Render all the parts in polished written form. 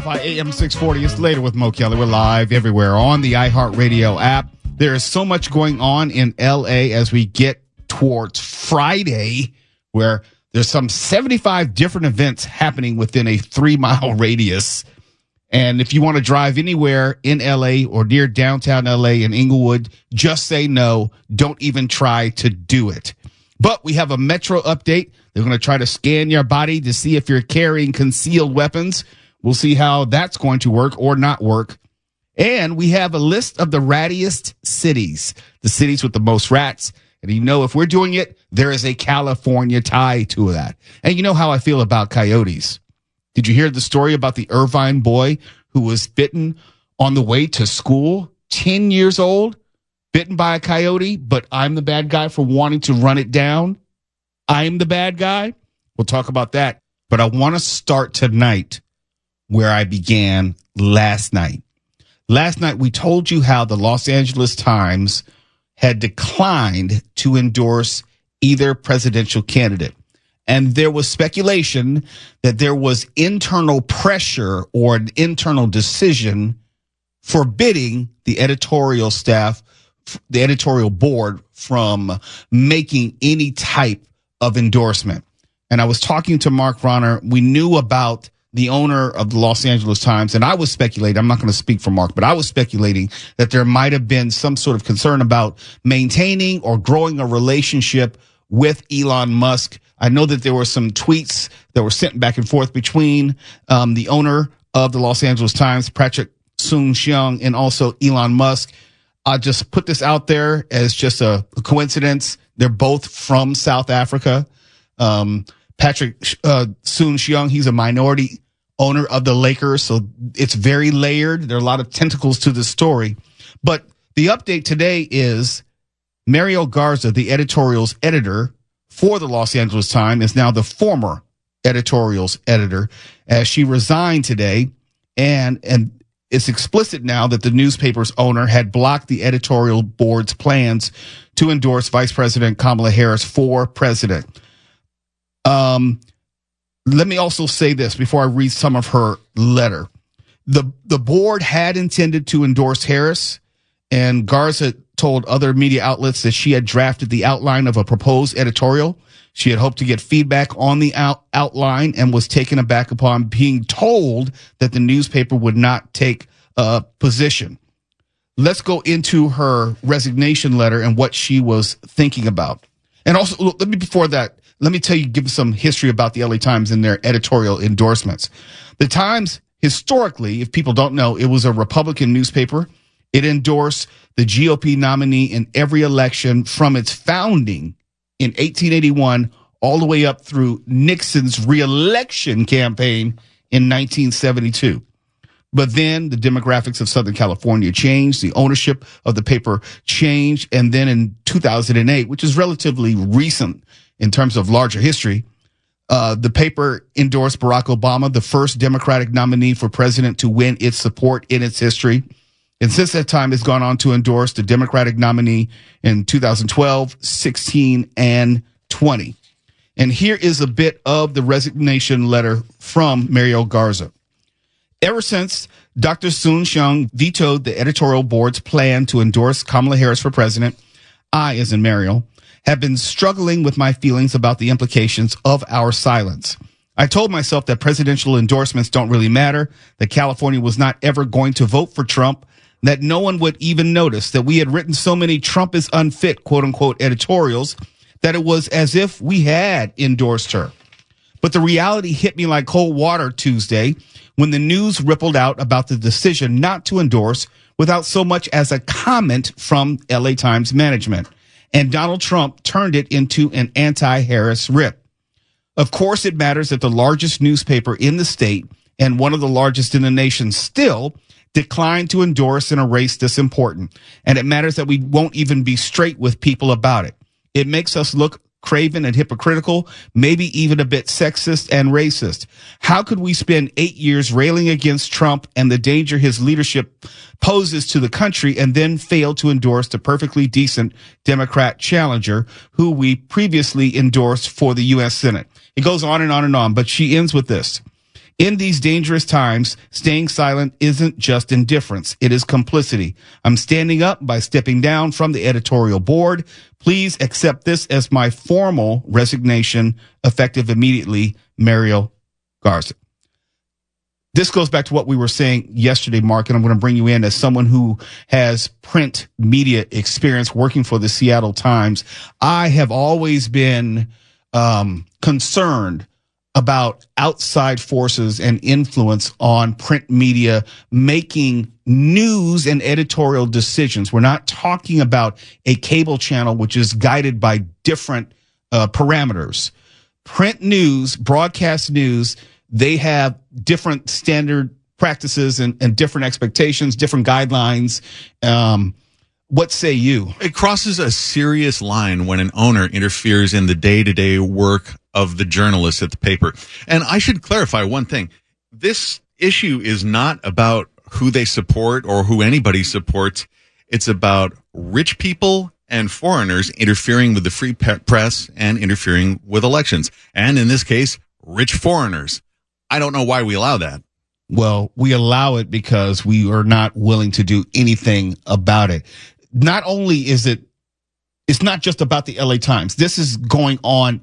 KFI AM 640. It's later with Mo Kelly. We're live everywhere on the iHeartRadio app. There is so much going on in LA as we get towards Friday, where there's some 75 different events happening within a 3-mile radius. And if you want to drive anywhere in LA or near downtown LA in Inglewood, just say no. Don't even try to do it. But we have a Metro update. They're going to try to scan your body to see if you're carrying concealed weapons. We'll see how that's going to work or not work. And we have a list of the rattiest cities, the cities with the most rats. And you know, if we're doing it, there is a California tie to that. And you know how I feel about coyotes. Did you hear the story about the Irvine boy who was bitten on the way to school, 10 years old, bitten by a coyote, but I'm the bad guy for wanting to run it down? I'm the bad guy? We'll talk about that. But I want to start tonight where I began last night. Last night, we told you how the Los Angeles Times had declined to endorse either presidential candidate. And there was speculation that there was internal pressure or an internal decision forbidding the editorial staff, the editorial board, from making any type of endorsement. And I was talking to Mark Ronner. We knew about the owner of the Los Angeles Times, and I was speculating, I'm not going to speak for Mark, but I was speculating that there might have been some sort of concern about maintaining or growing a relationship with Elon Musk. I know that there were some tweets that were sent back and forth between the owner of the Los Angeles Times, Patrick Soon-Shiong, and also Elon Musk. I just put this out there as just a coincidence. They're both from South Africa. Patrick Soon-Shiong, he's a minority owner of the Lakers, so it's very layered. There are a lot of tentacles to the story. But the update today is Mariel Garza, the editorials editor for the Los Angeles Times, is now the former editorials editor, as she resigned today. And it's explicit now that the newspaper's owner had blocked the editorial board's plans to endorse Vice President Kamala Harris for president. Let me also say this before I read some of her letter. The board had intended to endorse Harris, and Garza told other media outlets that she had drafted the outline of a proposed editorial. She had hoped to get feedback on the outline and was taken aback upon being told that the newspaper would not take a position. Let's go into her resignation letter and what she was thinking about. And also, before that, let me give some history about the LA Times and their editorial endorsements. The Times, historically, if people don't know, it was a Republican newspaper. It endorsed the GOP nominee in every election from its founding in 1881 all the way up through Nixon's re-election campaign in 1972. But then the demographics of Southern California changed. The ownership of the paper changed. And then in 2008, which is relatively recent in terms of larger history, the paper endorsed Barack Obama, the first Democratic nominee for president to win its support in its history. And since that time, it's gone on to endorse the Democratic nominee in 2012, 16, and 20. And here is a bit of the resignation letter from Mariel Garza. Ever since Dr. Soon-Shiong vetoed the editorial board's plan to endorse Kamala Harris for president, I, as in Mariel, have been struggling with my feelings about the implications of our silence. I told myself that presidential endorsements don't really matter, that California was not ever going to vote for Trump, that no one would even notice, that we had written so many Trump is unfit, quote unquote, editorials, that it was as if we had endorsed her. But the reality hit me like cold water Tuesday when the news rippled out about the decision not to endorse without so much as a comment from LA Times management. And Donald Trump turned it into an anti-Harris rip. Of course, it matters that the largest newspaper in the state and one of the largest in the nation still declined to endorse in a race this important. And it matters that we won't even be straight with people about it. It makes us look craven and hypocritical, maybe even a bit sexist and racist. How could we spend 8 years railing against Trump and the danger his leadership poses to the country and then fail to endorse the perfectly decent Democrat challenger who we previously endorsed for the U.S. Senate? It goes on and on and on, but she ends with this. In these dangerous times, staying silent isn't just indifference. It is complicity. I'm standing up by stepping down from the editorial board. Please accept this as my formal resignation, effective immediately, Mariel Garza. This goes back to what we were saying yesterday, Mark, and I'm going to bring you in as someone who has print media experience working for the Seattle Times. I have always been concerned about outside forces and influence on print media making news and editorial decisions. We're not talking about a cable channel which is guided by different parameters. Print news, broadcast news, they have different standard practices and different expectations, different guidelines. What say you? It crosses a serious line when an owner interferes in the day-to-day work of the journalists at the paper. And I should clarify one thing. This issue is not about who they support or who anybody supports. It's about rich people and foreigners interfering with the free press and interfering with elections. And in this case, rich foreigners. I don't know why we allow that. Well, we allow it because we are not willing to do anything about it. Not only is it's not just about the LA Times. This is going on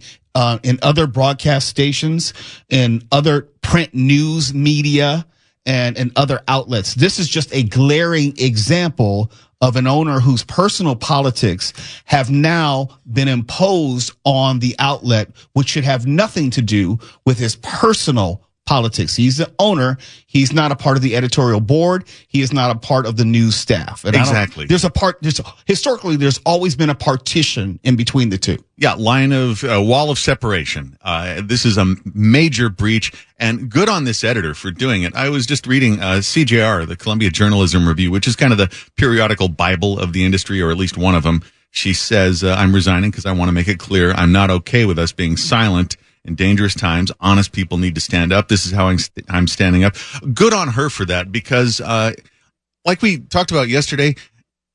in other broadcast stations, in other print news media, and other outlets. This is just a glaring example of an owner whose personal politics have now been imposed on the outlet, which should have nothing to do with his personal politics. He's the owner. He's not a part of the editorial board. He is not a part of the news staff. And exactly. Historically, there's always been a partition in between the two. Yeah, wall of separation. This is a major breach, and good on this editor for doing it. I was just reading CJR, the Columbia Journalism Review, which is kind of the periodical Bible of the industry, or at least one of them. She says, I'm resigning because I want to make it clear I'm not okay with us being silent in dangerous times. Honest people need to stand up. This is how I'm standing up. Good on her for that, because like we talked about yesterday,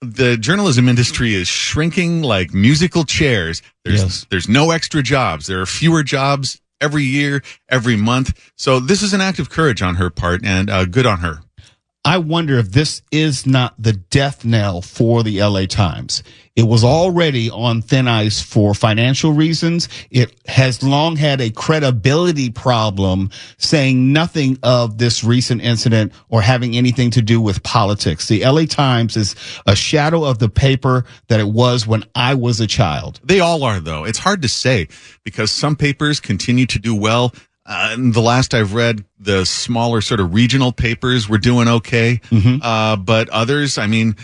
the journalism industry is shrinking like musical chairs. There's no extra jobs. There are fewer jobs every year, every month. So this is an act of courage on her part, and good on her. I wonder if this is not the death knell for the LA Times. It was already on thin ice for financial reasons. It has long had a credibility problem, saying nothing of this recent incident or having anything to do with politics. The LA Times is a shadow of the paper that it was when I was a child. They all are, though. It's hard to say, because some papers continue to do well. The last I've read, the smaller sort of regional papers were doing okay. Mm-hmm. But others, I mean,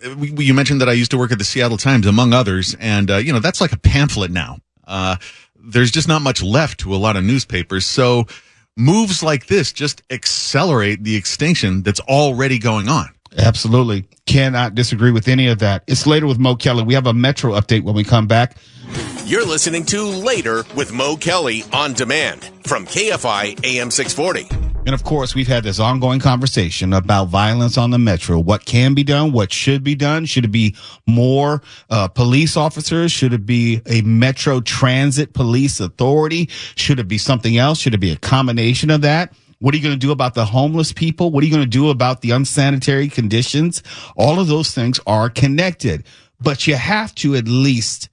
you mentioned that I used to work at the Seattle Times, among others. And, that's like a pamphlet now. There's just not much left to a lot of newspapers. So moves like this just accelerate the extinction that's already going on. Absolutely. Cannot disagree with any of that. It's Later with Mo Kelly. We have a Metro update when we come back. You're listening to Later with Mo Kelly on demand from KFI AM 640. And of course, we've had this ongoing conversation about violence on the Metro. What can be done? What should be done? Should it be more police officers? Should it be a Metro Transit Police Authority? Should it be something else? Should it be a combination of that? What are you going to do about the homeless people? What are you going to do about the unsanitary conditions? All of those things are connected, but you have to at least,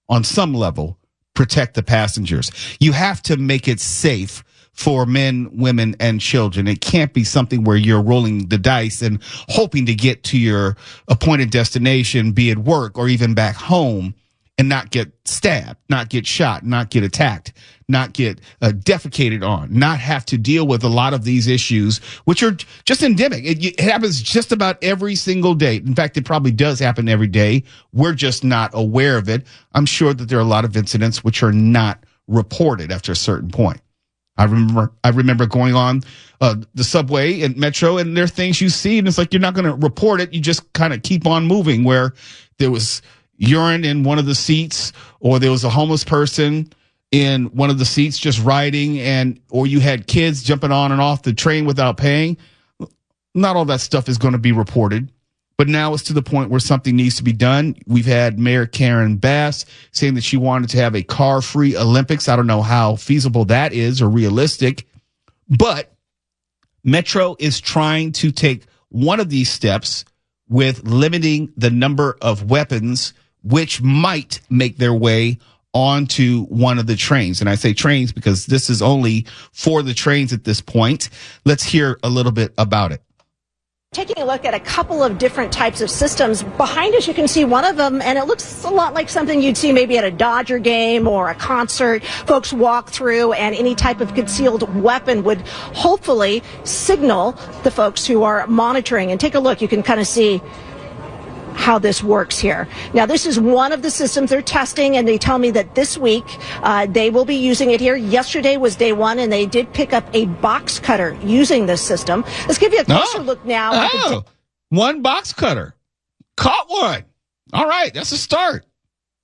on some level, protect the passengers. You have to make it safe for men, women, and children. It can't be something where you're rolling the dice and hoping to get to your appointed destination, be it work or even back home, and not get stabbed, not get shot, not get attacked, not get defecated on, not have to deal with a lot of these issues, which are just endemic. It happens just about every single day. In fact, it probably does happen every day. We're just not aware of it. I'm sure that there are a lot of incidents which are not reported after a certain point. I remember going on the subway and Metro, and there are things you see, and it's like you're not going to report it. You just kind of keep on moving, where there was urine in one of the seats, or there was a homeless person in one of the seats just riding, or you had kids jumping on and off the train without paying. Not all that stuff is going to be reported, but now it's to the point where something needs to be done. We've had Mayor Karen Bass saying that she wanted to have a car-free Olympics. I don't know how feasible that is or realistic, But Metro is trying to take one of these steps with limiting the number of weapons which might make their way onto one of the trains. And I say trains because this is only for the trains at this point. Let's hear a little bit about it. Taking a look at a couple of different types of systems. Behind us, you can see one of them, and it looks a lot like something you'd see maybe at a Dodger game or a concert. Folks walk through, and any type of concealed weapon would hopefully signal the folks who are monitoring. And take a look. You can kind of see how this works here. Now, this is one of the systems they're testing, and they tell me that this week they will be using it here. Yesterday was day one, and they did pick up a box cutter using this system. Let's give you a closer look now. One box cutter. Caught one. All right, that's a start.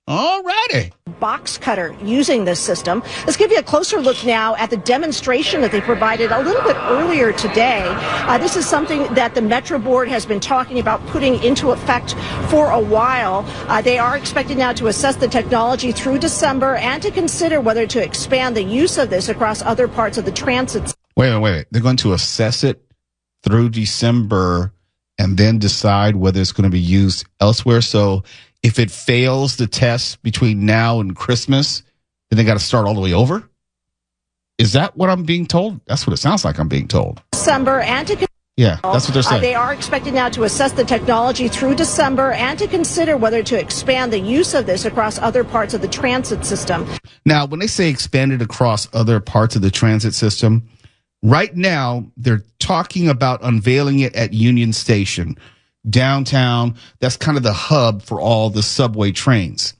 All righty. Box cutter using this system. Let's give you a closer look now at the demonstration that they provided a little bit earlier today. This is something that the Metro Board has been talking about putting into effect for a while. They are expected now to assess the technology through December and to consider whether to expand the use of this across other parts of the transit. Wait. They're going to assess it through December and then decide whether it's going to be used elsewhere. So if it fails the test between now and Christmas, then they got to start all the way over? Is that what I'm being told? That's what it sounds like I'm being told. December and to Yeah, that's what they're saying. They are expected now to assess the technology through December and to consider whether to expand the use of this across other parts of the transit system. Now, when they say expanded across other parts of the transit system, right now they're talking about unveiling it at Union Station, downtown. That's kind of the hub for all the subway trains.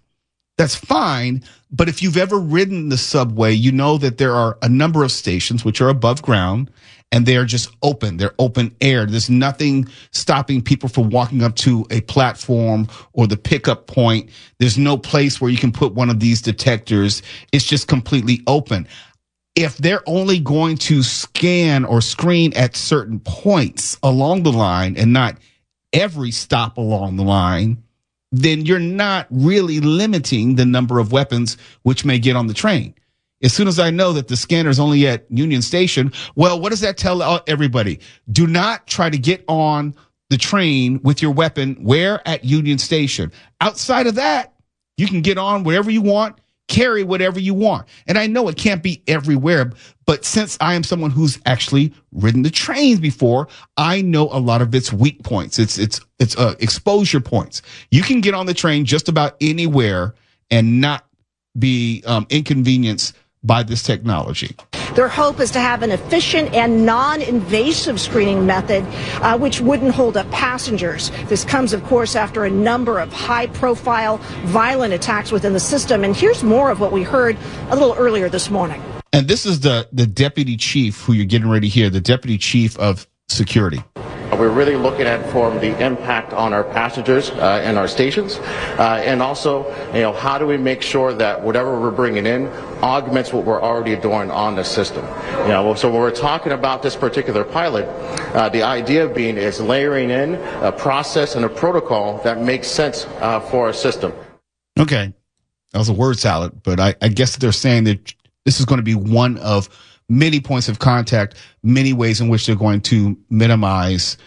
That's fine, but if you've ever ridden the subway, you know that there are a number of stations which are above ground, and they are just open. They're open air. There's nothing stopping people from walking up to a platform or the pickup point. There's no place where you can put one of these detectors. It's just completely open. If they're only going to scan or screen at certain points along the line and not every stop along the line, then you're not really limiting the number of weapons which may get on the train. As soon as I know that the scanner is only at Union Station, well, what does that tell everybody? Do not try to get on the train with your weapon where? At Union Station. Outside of that, you can get on wherever you want, carry whatever you want. And I know it can't be everywhere, but since I am someone who's actually ridden the trains before, I know a lot of its weak points. It's exposure points. You can get on the train just about anywhere and not be inconvenienced by this technology. Their hope is to have an efficient and non-invasive screening method, which wouldn't hold up passengers. This comes, of course, after a number of high-profile violent attacks within the system. And here's more of what we heard a little earlier this morning. And this is the deputy chief who you're getting ready to hear, the deputy chief of security. We're really looking at from the impact on our passengers and our stations, and also, how do we make sure that whatever we're bringing in augments what we're already doing on the system. So when we're talking about this particular pilot, the idea being is layering in a process and a protocol that makes sense for our system. Okay, that was a word salad, but I guess they're saying that this is going to be one of many points of contact, many ways in which they're going to minimize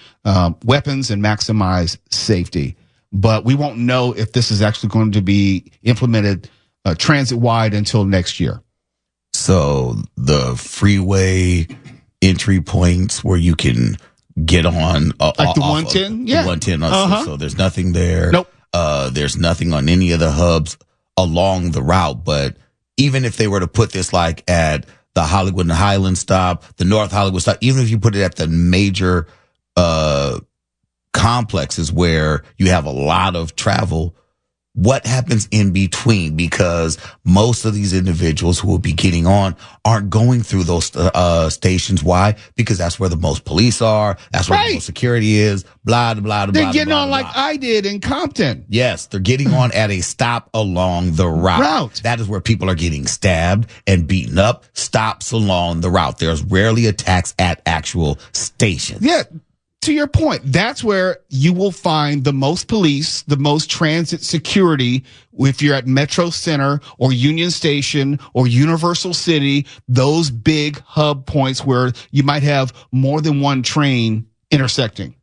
weapons and maximize safety. But we won't know if this is actually going to be implemented transit-wide until next year. So the freeway entry points where you can get on. Like the 110? Yeah. The 110. Uh-huh. So there's nothing there. Nope. There's nothing on any of the hubs along the route. But even if they were to put this like at the Hollywood and Highland stop, the North Hollywood stop, even if you put it at the major complexes where you have a lot of travel, what happens in between? Because most of these individuals who will be getting on aren't going through those stations. Why? Because that's where the most police are. That's where the most security is. Blah, blah, blah, blah. They're getting blah, on blah, like I did in Compton. Yes, they're getting on at a stop along the route. That is where people are getting stabbed and beaten up. Stops along the route. There's rarely attacks at actual stations. Yeah. to your point, that's where you will find the most police, the most transit security. If you're at Metro Center or Union Station or Universal City, those big hub points where you might have more than one train intersecting.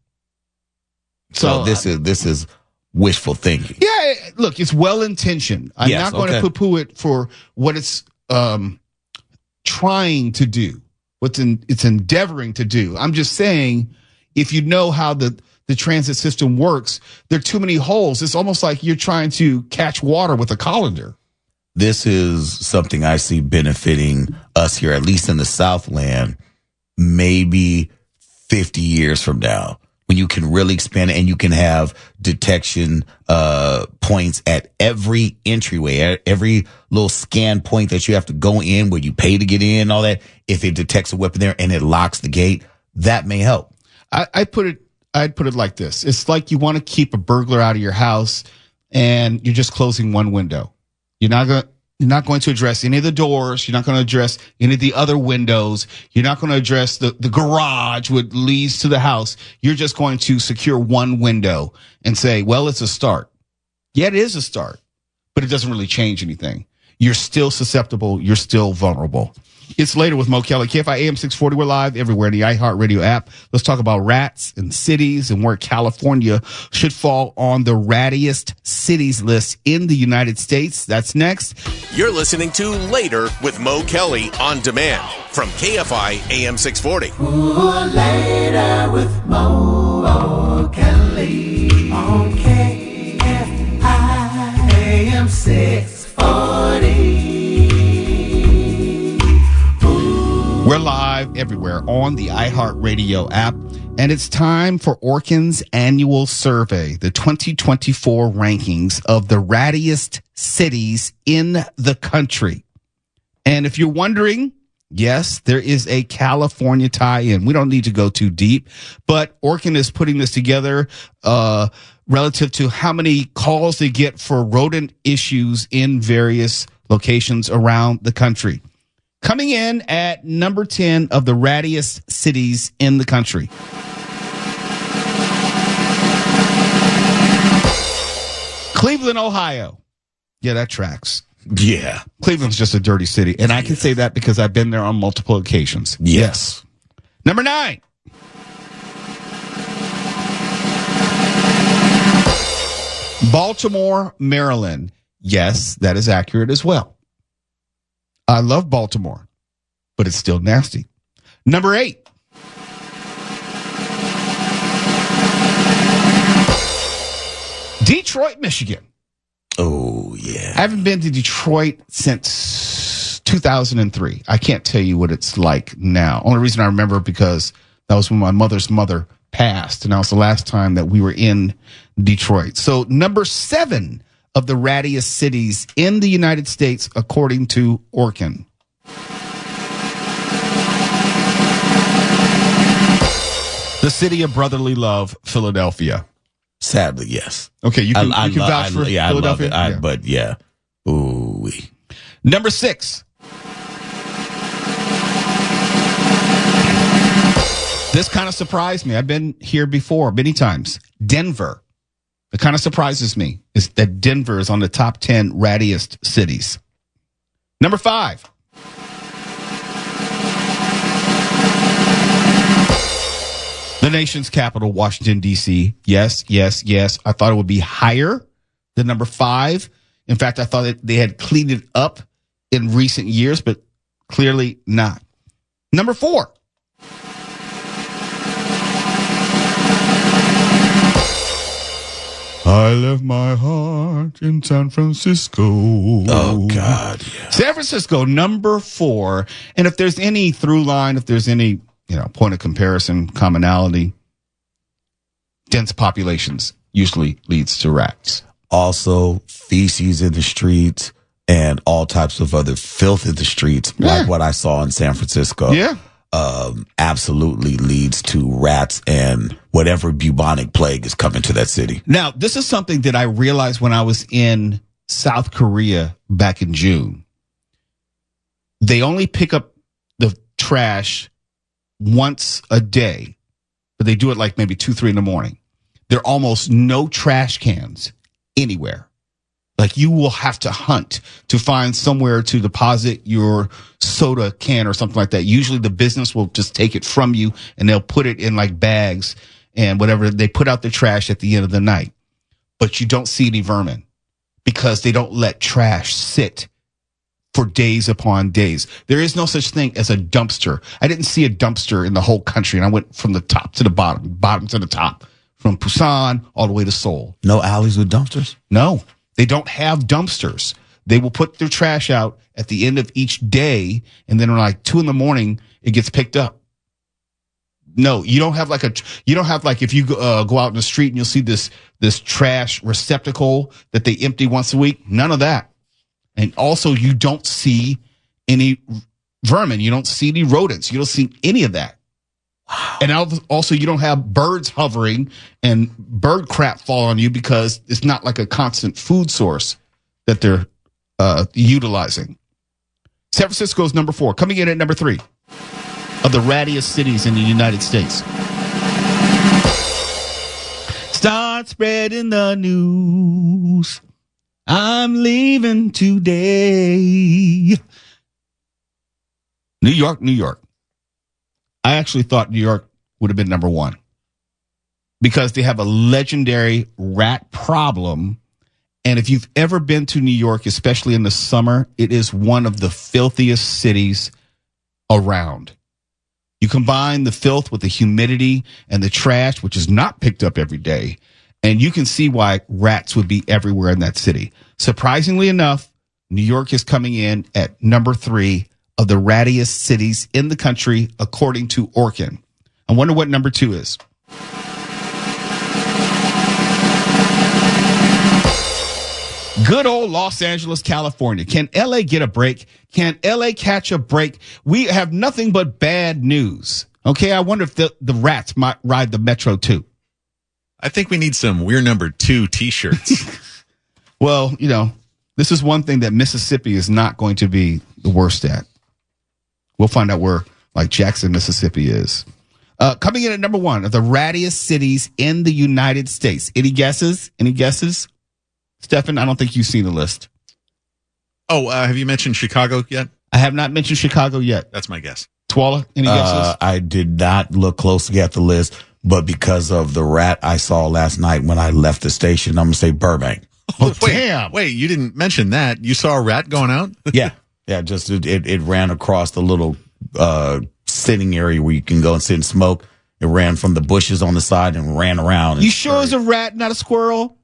So this is wishful thinking. Yeah, look, it's well intentioned. I'm not going to poo-poo it for what it's trying to do, it's endeavoring to do. I'm just saying, if you know how the transit system works, there are too many holes. It's almost like you're trying to catch water with a colander. This is something I see benefiting us here, at least in the Southland, maybe 50 years from now, when you can really expand it and you can have detection points at every entryway, at every little scan point that you have to go in where you pay to get in, all that. If it detects a weapon there and it locks the gate, that may help. I'd put it like this. It's like you want to keep a burglar out of your house and you're just closing one window. You're not going to address any of the doors. You're not going to address any of the other windows. You're not going to address the garage which leads to the house. You're just going to secure one window and say, well, it's a start. Yeah, it is a start, but it doesn't really change anything. You're still susceptible. You're still vulnerable. It's Later with Mo Kelly. KFI AM 640. We're live everywhere in the iHeartRadio app. Let's talk about rats and cities and where California should fall on the rattiest cities list in the United States. That's next. You're listening to Later with Mo Kelly on demand from KFI AM 640. Ooh, Later with Mo Kelly on KFI AM 640. We're live everywhere on the iHeartRadio app, and it's time for Orkin's annual survey, the 2024 rankings of the rattiest cities in the country. And if you're wondering, yes, there is a California tie-in. We don't need to go too deep, but Orkin is putting this together relative to how many calls they get for rodent issues in various locations around the country. Coming in at number 10 of the rattiest cities in the country. Cleveland, Ohio. Yeah, that tracks. Yeah. Cleveland's just a dirty city. And I can say that because I've been there on multiple occasions. Yes. Number 9. Baltimore, Maryland. Yes, that is accurate as well. I love Baltimore, but it's still nasty. Number 8. Detroit, Michigan. Oh, yeah. I haven't been to Detroit since 2003. I can't tell you what it's like now. Only reason I remember because that was when my mother's mother passed, and that was the last time that we were in Detroit. So number 7 of the rattiest cities in the United States, according to Orkin. The city of brotherly love, Philadelphia. Sadly, yes. Okay, you can vouch for Philadelphia. I love it. But yeah. Ooh. Number 6. This kind of surprised me. I've been here before many times. Denver. It kind of surprises me is that Denver is on the top 10 rattiest cities. Number 5. The nation's capital, Washington, D.C. Yes, yes, yes. I thought it would be higher than number 5. In fact, I thought that they had cleaned it up in recent years, but clearly not. Number 4. I left my heart in San Francisco. Oh, God. Yeah. San Francisco, number 4. And if there's any through line, if there's any, point of comparison, commonality, dense populations usually leads to rats. Also, feces in the streets and all types of other filth in the streets, like what I saw in San Francisco. Yeah. Absolutely leads to rats and whatever bubonic plague is coming to that city. Now, this is something that I realized when I was in South Korea back in June. They only pick up the trash once a day but they do it like maybe 2, 3 in the morning. There are almost no trash cans anywhere. Like you will have to hunt to find somewhere to deposit your soda can or something like that. Usually the business will just take it from you and they'll put it in like bags and whatever. They put out the trash at the end of the night, but you don't see any vermin because they don't let trash sit for days upon days. There is no such thing as a dumpster. I didn't see a dumpster in the whole country, and I went from the top to the bottom to the top, from Busan all the way to Seoul. No alleys with dumpsters? No. They don't have dumpsters. They will put their trash out at the end of each day, and then like 2 a.m, it gets picked up. No, you don't have like if you go out in the street and you'll see this trash receptacle that they empty once a week. None of that. And also you don't see any vermin. You don't see any rodents. You don't see any of that. Wow. And also you don't have birds hovering and bird crap fall on you because it's not like a constant food source that they're utilizing. San Francisco is number 4. Coming in at number 3 of the rattiest cities in the United States. Start spreading the news. I'm leaving today. New York, New York. I actually thought New York would have been number 1 because they have a legendary rat problem. And if you've ever been to New York, especially in the summer, it is one of the filthiest cities around. You combine the filth with the humidity and the trash, which is not picked up every day, and you can see why rats would be everywhere in that city. Surprisingly enough, New York is coming in at number 3 of the rattiest cities in the country, according to Orkin. I wonder what number 2 is. Good old Los Angeles, California. Can LA get a break? Can LA catch a break? We have nothing but bad news. Okay, I wonder if the rats might ride the metro too. I think we need some We're Number 2 t-shirts. Well, this is one thing that Mississippi is not going to be the worst at. We'll find out where, like, Jackson, Mississippi is. Coming in at number 1 of the rattiest cities in the United States. Any guesses? Any guesses? Stefan, I don't think you've seen the list. Oh, have you mentioned Chicago yet? I have not mentioned Chicago yet. That's my guess. Twala, any guesses? I did not look closely at the list, but because of the rat I saw last night when I left the station, I'm going to say Burbank. Oh, damn. Wait, you didn't mention that. You saw a rat going out? Yeah. Yeah, just it ran across the little sitting area where you can go and sit and smoke. It ran from the bushes on the side and ran around. You sure it's a rat, not a squirrel?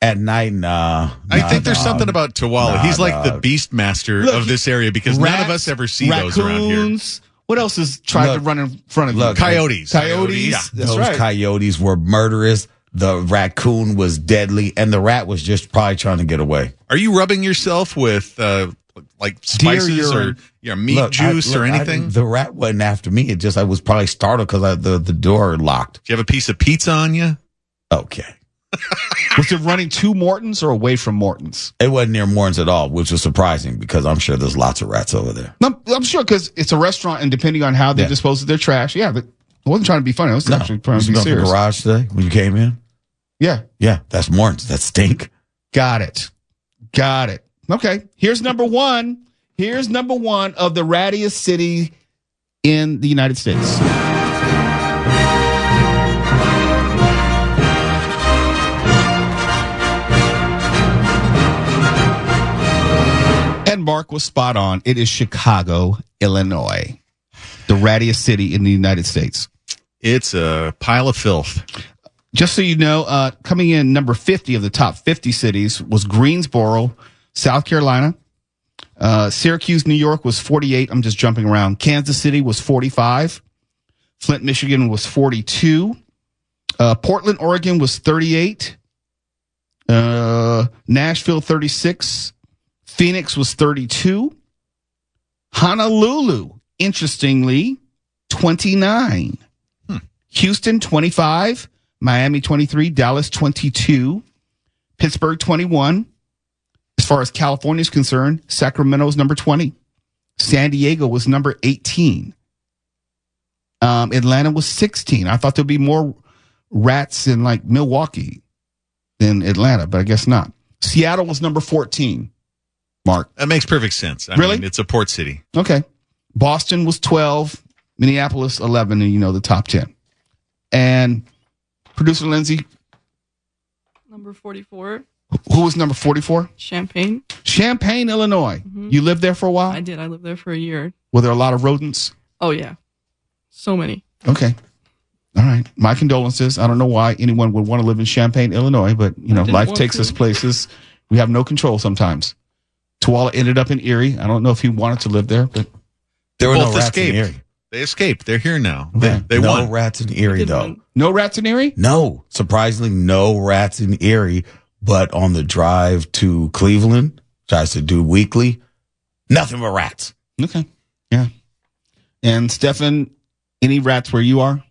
At night, nah. I think there's something about Tawala. He's like the beast master of this area because none of us ever see those around here. What else is trying to run in front of you? Coyotes. Coyotes. Yeah. Those coyotes were murderous. The raccoon was deadly, and the rat was just probably trying to get away. Are you rubbing yourself with like spices or meat juice or anything? The rat wasn't after me. I was probably startled because the door locked. Do you have a piece of pizza on you? Okay. Was it running to Morton's or away from Morton's? It wasn't near Morton's at all, which was surprising because I'm sure there's lots of rats over there. I'm sure because it's a restaurant, and depending on how they dispose of their trash, but I wasn't trying to be funny. I was actually trying to be serious. The garage today when you came in? Yeah. Yeah, that's Morton's. That stink. Got it. Okay, here's number 1. Here's number 1 of the rattiest city in the United States. And Mark was spot on. It is Chicago, Illinois, the rattiest city in the United States. It's a pile of filth. Just so you know, coming in number 50 of the top 50 cities was Greensboro, South Carolina. Syracuse, New York was 48. I'm just jumping around. Kansas City was 45. Flint, Michigan was 42. Portland, Oregon was 38. Nashville, 36. Phoenix was 32. Honolulu, interestingly, 29. Houston, 25. Miami, 23. Dallas, 22. Pittsburgh, 21. As far as California is concerned, Sacramento is number 20. San Diego was number 18. Atlanta was 16. I thought there'd be more rats in like Milwaukee than Atlanta, but I guess not. Seattle was number 14. Mark. That makes perfect sense. I Really? mean, it's a port city. Okay. Boston was 12. Minneapolis 11, and the top 10. And producer Lindsay, Number 44, who was number 44? Champaign. Champaign, Illinois. You lived there for a while? I did. I lived there for a year. Were there a lot of rodents? Oh, yeah. So many. Okay. All right. My condolences. I don't know why anyone would want to live in Champaign, Illinois, but, life takes us places we have no control sometimes. Tuwala ended up in Erie. I don't know if he wanted to live there, but There were Both no rats escaped. in Erie. They escaped. They're here now. Okay. They no won. rats in Erie, Did though. win. no rats in Erie? No, surprisingly, no rats in Erie. But on the drive to Cleveland, which I used to do weekly, nothing but rats. Okay. Yeah. And Stefan, any rats where you are?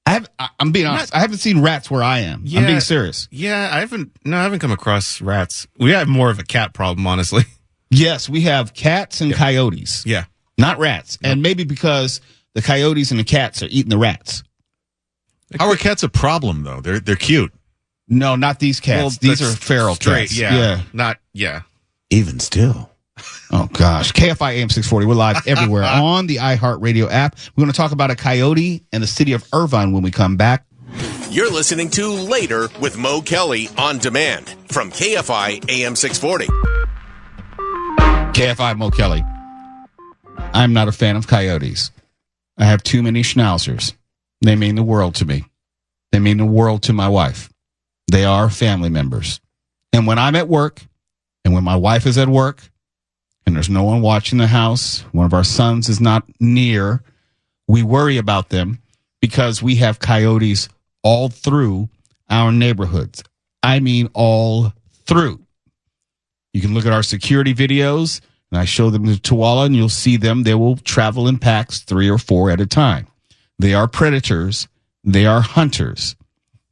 I'm being honest. I haven't seen rats where I am. I'm being serious. Yeah, I haven't come across rats. We have more of a cat problem, honestly. Yes, we have cats and coyotes, Yeah. not rats. And maybe because the coyotes and the cats are eating the rats. How are cats a problem, though? They're cute. No, not these cats. Well, These that's are feral straight. cats. Yeah. Yeah. Even still. Oh, gosh. KFI AM 640. We're live everywhere on the iHeartRadio app. We're going to talk about a coyote and the city of Irvine when we come back. You're listening to Later with Mo Kelly on demand from KFI AM 640. KFI Mo Kelly. I'm not a fan of coyotes. I have too many schnauzers. They mean the world to me. They mean the world to my wife. They are family members. And when I'm at work, and when my wife is at work, and there's no one watching the house, one of our sons is not near, we worry about them because we have coyotes all through our neighborhoods. I mean, all through. You can look at our security videos, and I show them to Tuwala, and you'll see them. They will travel in packs 3 or 4 at a time. They are predators. They are hunters.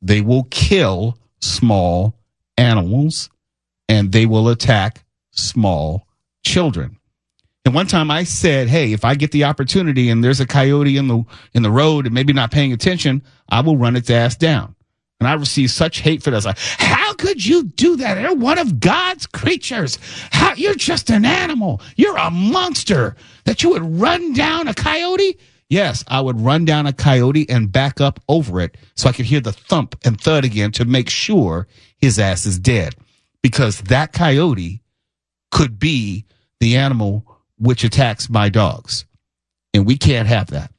They will kill small animals, and they will attack small children. And one time I said, hey, if I get the opportunity and there's a coyote in the road and maybe not paying attention, I will run its ass down. And I received such hate for that. I was like, how could you do that? They're one of God's creatures. You're just an animal. You're a monster that you would run down a coyote? Yes, I would run down a coyote and back up over it so I could hear the thump and thud again to make sure his ass is dead. Because that coyote could be the animal which attacks my dogs. And we can't have that.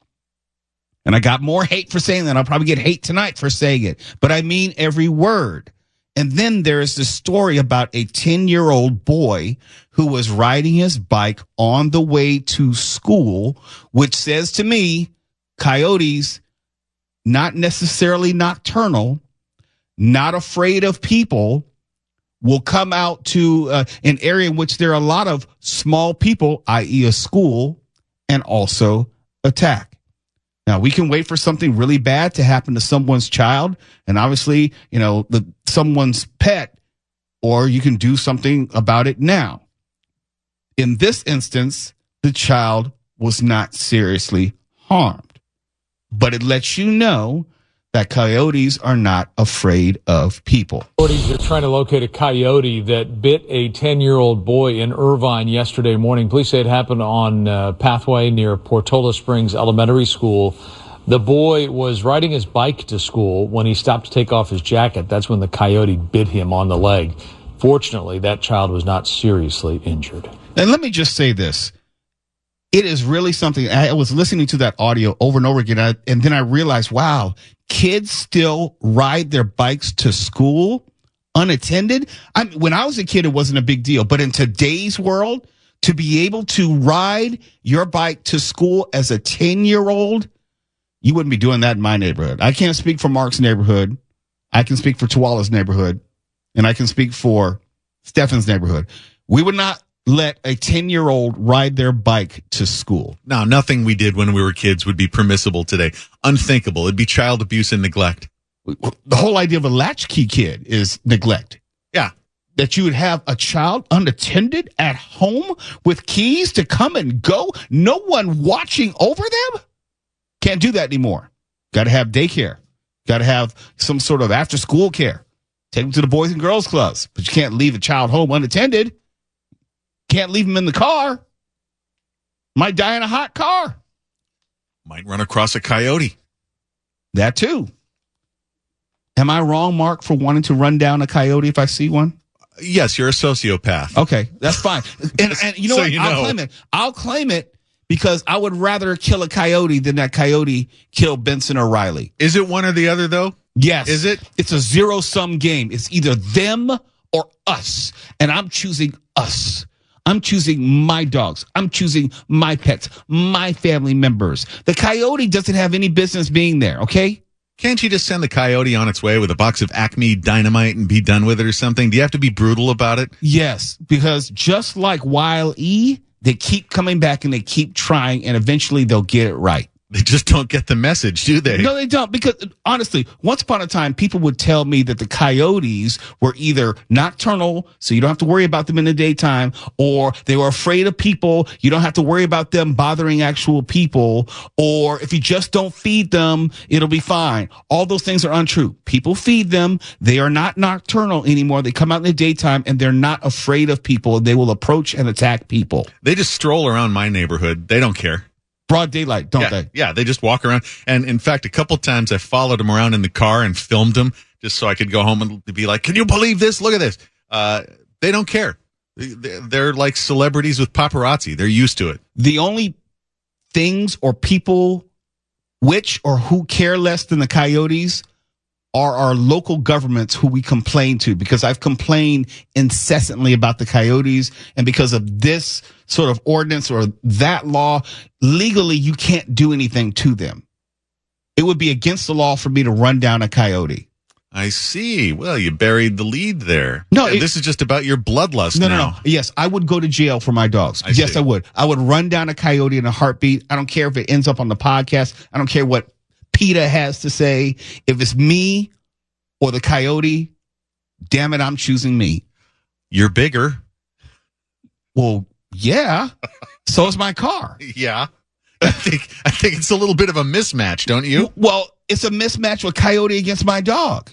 And I got more hate for saying that. I'll probably get hate tonight for saying it. But I mean every word. And then there's this story about a 10-year-old boy who was riding his bike on the way to school, which says to me, coyotes, not necessarily nocturnal, not afraid of people, will come out to an area in which there are a lot of small people, i.e. a school, and also attack. Now, we can wait for something really bad to happen to someone's child, and obviously, someone's pet, or you can do something about it now. In this instance, the child was not seriously harmed, but it lets you know that coyotes are not afraid of people. Authorities are trying to locate a coyote that bit a 10-year-old boy in Irvine yesterday morning. Police say it happened on Pathway near Portola Springs Elementary School. The boy was riding his bike to school when he stopped to take off his jacket. That's when the coyote bit him on the leg. Fortunately, that child was not seriously injured. And let me just say this. It is really something. I was listening to that audio over and over again, and then I realized, wow, kids still ride their bikes to school unattended. When I was a kid, it wasn't a big deal. But in today's world, to be able to ride your bike to school as a 10-year-old, you wouldn't be doing that in my neighborhood. I can't speak for Mark's neighborhood. I can speak for Tuwala's neighborhood. And I can speak for Stefan's neighborhood. We would not let a 10-year-old ride their bike to school. No, nothing we did when we were kids would be permissible today. Unthinkable. It'd be child abuse and neglect. The whole idea of a latchkey kid is neglect. Yeah. That you would have a child unattended at home with keys to come and go, no one watching over them? Can't do that anymore. Got to have daycare. Got to have some sort of after-school care. Take them to the Boys and Girls Clubs. But you can't leave a child home unattended. Can't leave them in the car. Might die in a hot car. Might run across a coyote. That too. Am I wrong, Mark, for wanting to run down a coyote if I see one? Yes, you're a sociopath. Okay, that's fine. And you know So what? you I'll know. claim it. I'll claim it because I would rather kill a coyote than that coyote kill Benson or Riley. Is it one or the other, though? Yes. Is it? It's a zero-sum game. It's either them or us. And I'm choosing us. I'm choosing my dogs. I'm choosing my pets, my family members. The coyote doesn't have any business being there, okay? Can't you just send the coyote on its way with a box of Acme Dynamite and be done with it or something? Do you have to be brutal about it? Yes, because just like Wile E., they keep coming back and they keep trying, and eventually they'll get it right. They just don't get the message, do they? No, they don't. Because honestly, once upon a time, people would tell me that the coyotes were either nocturnal, so you don't have to worry about them in the daytime, or they were afraid of people. You don't have to worry about them bothering actual people, or if you just don't feed them, it'll be fine. All those things are untrue. People feed them. They are not nocturnal anymore. They come out in the daytime and they're not afraid of people. They will approach and attack people. They just stroll around my neighborhood. They don't care. Broad daylight, don't they? Yeah, they just walk around. And in fact, a couple times I followed them around in the car and filmed them just so I could go home and be like, can you believe this? Look at this. They don't care. They're like celebrities with paparazzi. They're used to it. The only things or people which or who care less than the coyotes are our local governments who we complain to, because I've complained incessantly about the coyotes, and because of this sort of ordinance or that law, legally you can't do anything to them. It would be against the law for me to run down a coyote. I see. Well, you buried the lead there. No, this is just about your bloodlust now. No. Yes, I would go to jail for my dogs. Yes, I would. I would run down a coyote in a heartbeat. I don't care if it ends up on the podcast. I don't care what PETA has to say. If it's me or the coyote, damn it, I'm choosing me. You're bigger. Well, yeah. So is my car. Yeah. I think it's a little bit of a mismatch, don't you? Well, it's a mismatch with coyote against my dog.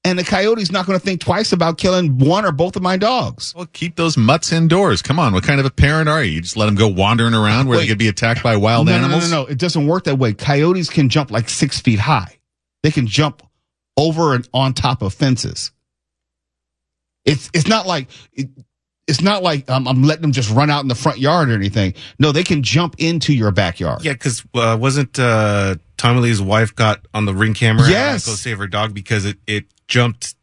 And the coyote's not going to think twice about killing one or both of my dogs. Well, keep those mutts indoors. Come on. What kind of a parent are you? You just let them go wandering around where they could be attacked by wild animals? No. It doesn't work that way. Coyotes can jump like 6 feet high. They can jump over and on top of fences. It's not like I'm letting them just run out in the front yard or anything. No, they can jump into your backyard. Yeah, because wasn't Tommy Lee's wife got on the Ring camera? Yes. To go save her dog because it jumped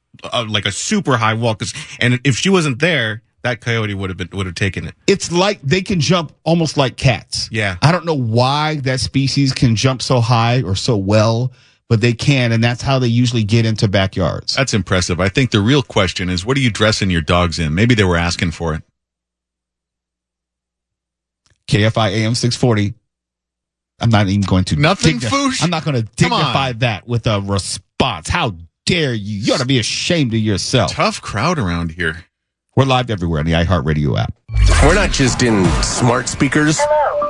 like a super high wall. And if she wasn't there, that coyote would have taken it. It's like they can jump almost like cats. Yeah. I don't know why that species can jump so high or so well, but they can, and that's how they usually get into backyards. That's impressive. I think the real question is, what are you dressing your dogs in? Maybe they were asking for it. KFI AM 640. I'm not even going to. Nothing, Foosh? I'm not going to dignify that with a response. How dare you? You ought to be ashamed of yourself. Tough crowd around here. We're live everywhere on the iHeartRadio app. We're not just in smart speakers.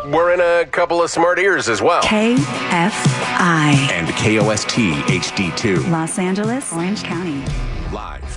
We're in a couple of smart ears as well. KFI. And KOST HD2. Los Angeles, Orange County. Live